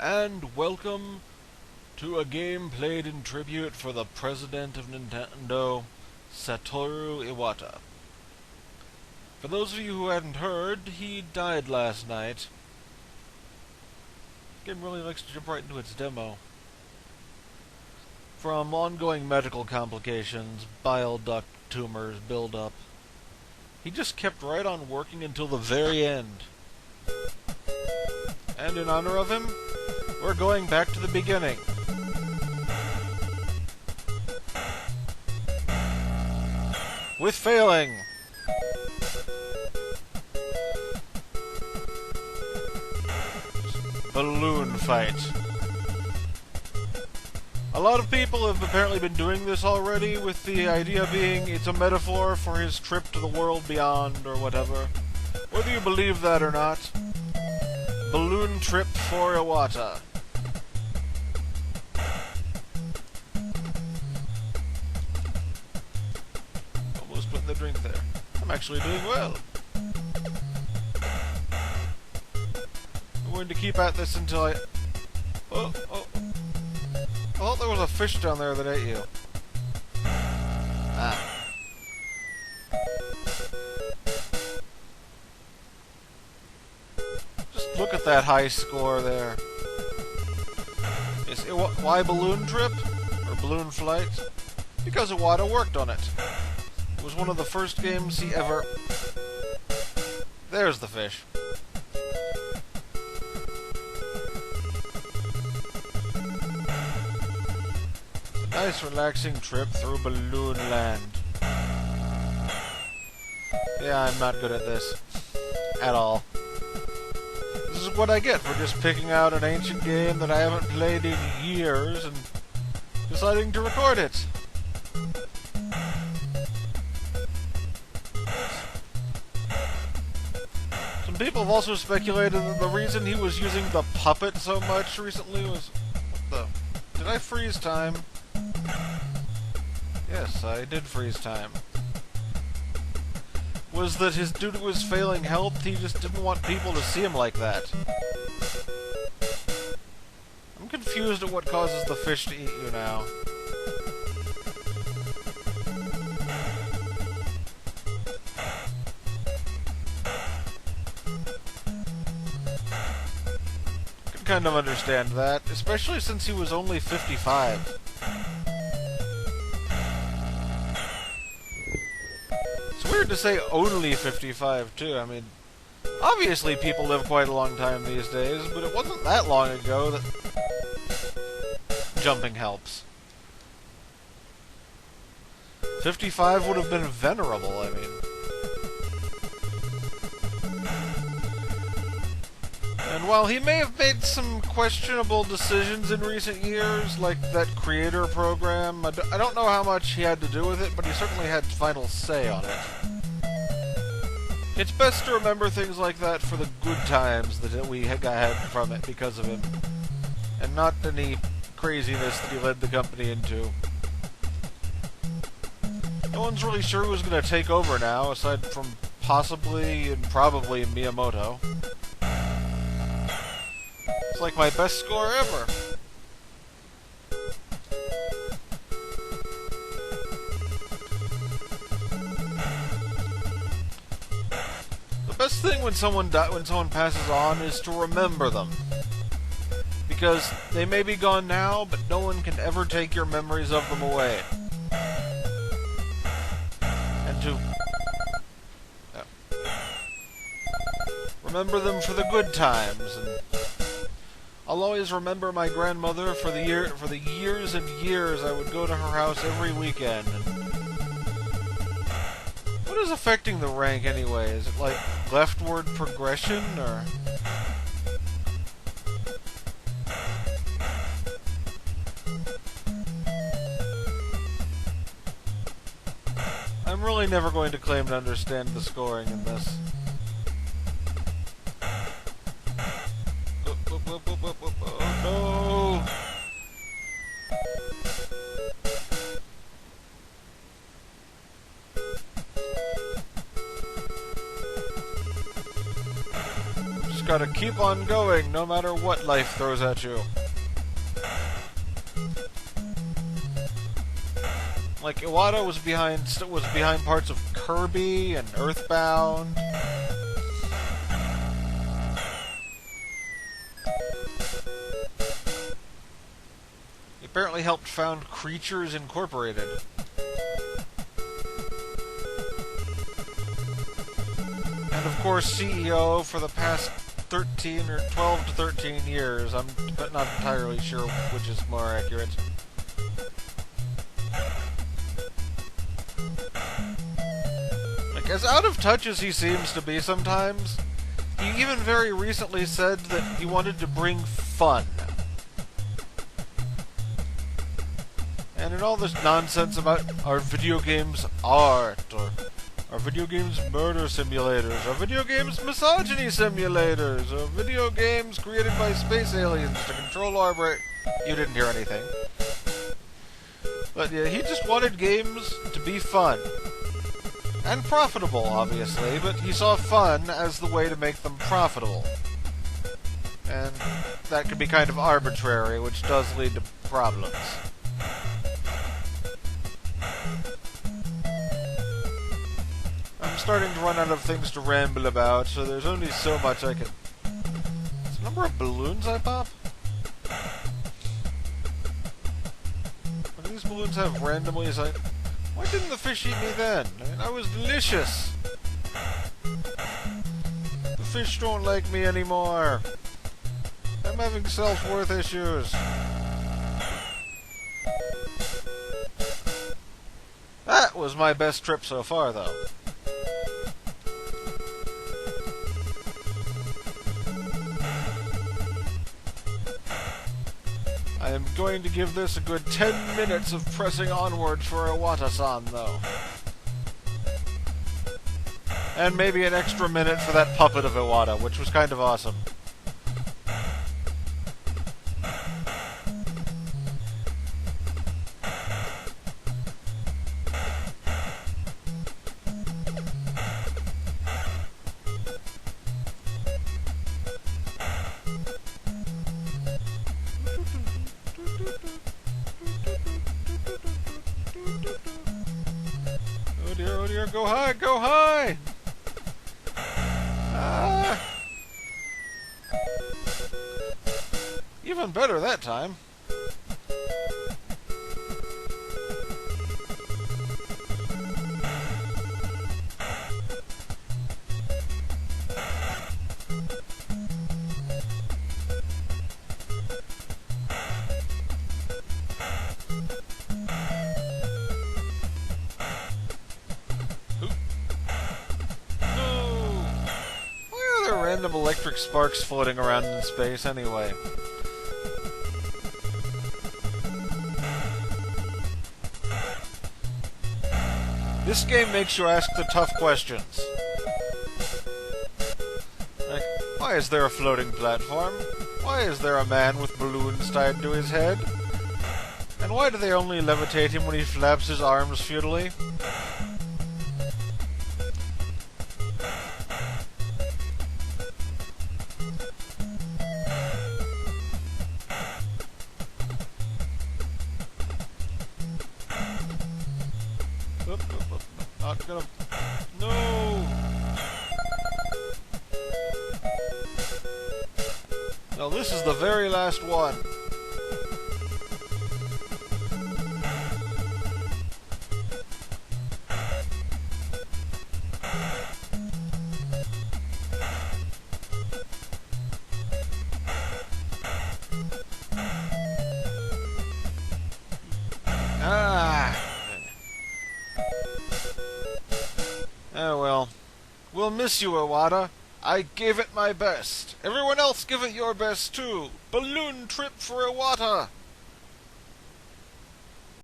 and welcome to a game played in tribute for the president of Nintendo, Satoru Iwata. For those of you who hadn't heard, he died last night. This game really likes to jump right into its demo. From ongoing medical complications, bile duct tumors build up. He just kept right on working until the very end. And in honor of him, we're going back to the beginning. With failing. Balloon fight. A lot of people have apparently been doing this already, with the idea being it's a metaphor for his trip to the world beyond, or whatever. Whether you believe that or not, balloon trip for Iwata. Almost put the drink there. I'm actually doing well. I'm going to keep at this until I... Oh. I thought there was a fish down there that ate you. Ah. Just look at that high score there. Why balloon trip? Or balloon flight? Because Iwata worked on it. It was one of the first games he ever... There's the fish. Nice relaxing trip through Balloon Land. Yeah, I'm not good at this. At all. This is what I get for just picking out an ancient game that I haven't played in years and deciding to record it. Some people have also speculated that the reason he was using the puppet so much recently was... What the... Did I freeze time? Yes, I did freeze time. Was that due to his failing health, he just didn't want people to see him like that. I'm confused at what causes the fish to eat you now. I can kind of understand that, especially since he was only 55. It's weird to say only 55, too. I mean, obviously people live quite a long time these days, but it wasn't that long ago that jumping helps. 55 would have been venerable, I mean. And while he may have made some questionable decisions in recent years, like that creator program, I don't know how much he had to do with it, but he certainly had final say on it. It's best to remember things like that for the good times that we had from it because of him, and not any craziness that he led the company into. No one's really sure who's going to take over now, aside from possibly and probably Miyamoto. It's like my best score ever. The best thing when someone passes on is to remember them. Because they may be gone now, but no one can ever take your memories of them away. And to remember them for the good times, and I'll always remember my grandmother for the years and years I would go to her house every weekend. And what is affecting the rank anyway? Is it like leftward progression, or... I'm really never going to claim to understand the scoring in this. No! gotta keep on going no matter what life throws at you. Like, Iwata was behind parts of Kirby and Earthbound. He apparently helped found Creatures Incorporated. And of course, CEO for the past 13 or 12 to 13 years. I'm not entirely sure which is more accurate. Like, as out of touch as he seems to be sometimes, he even very recently said that he wanted to bring fun. And in all this nonsense about our video games art, or our video games murder simulators, our video games misogyny simulators, or video games created by space aliens to control our brain. You didn't hear anything. But yeah, he just wanted games to be fun. And profitable, obviously, but he saw fun as the way to make them profitable. And that could be kind of arbitrary, which does lead to problems. I'm starting to run out of things to ramble about, so there's only so much I can... Is the number of balloons I pop? Do these balloons have randomly as I... Why didn't the fish eat me then? I mean, I was delicious! The fish don't like me anymore. I'm having self-worth issues. That was my best trip so far, though. I am going to give this a good 10 minutes of pressing onward for Iwata-san, though. And maybe an extra minute for that puppet of Iwata, which was kind of awesome. Oh dear, go high, go high! Even better that time. Random electric sparks floating around in space anyway. This game makes you ask the tough questions. Like, why is there a floating platform? Why is there a man with balloons tied to his head? And why do they only levitate him when he flaps his arms futilely? Not gonna... No! Now this is the very last one. Oh well. We'll miss you, Iwata. I gave it my best. Everyone else give it your best too. Balloon trip for Iwata!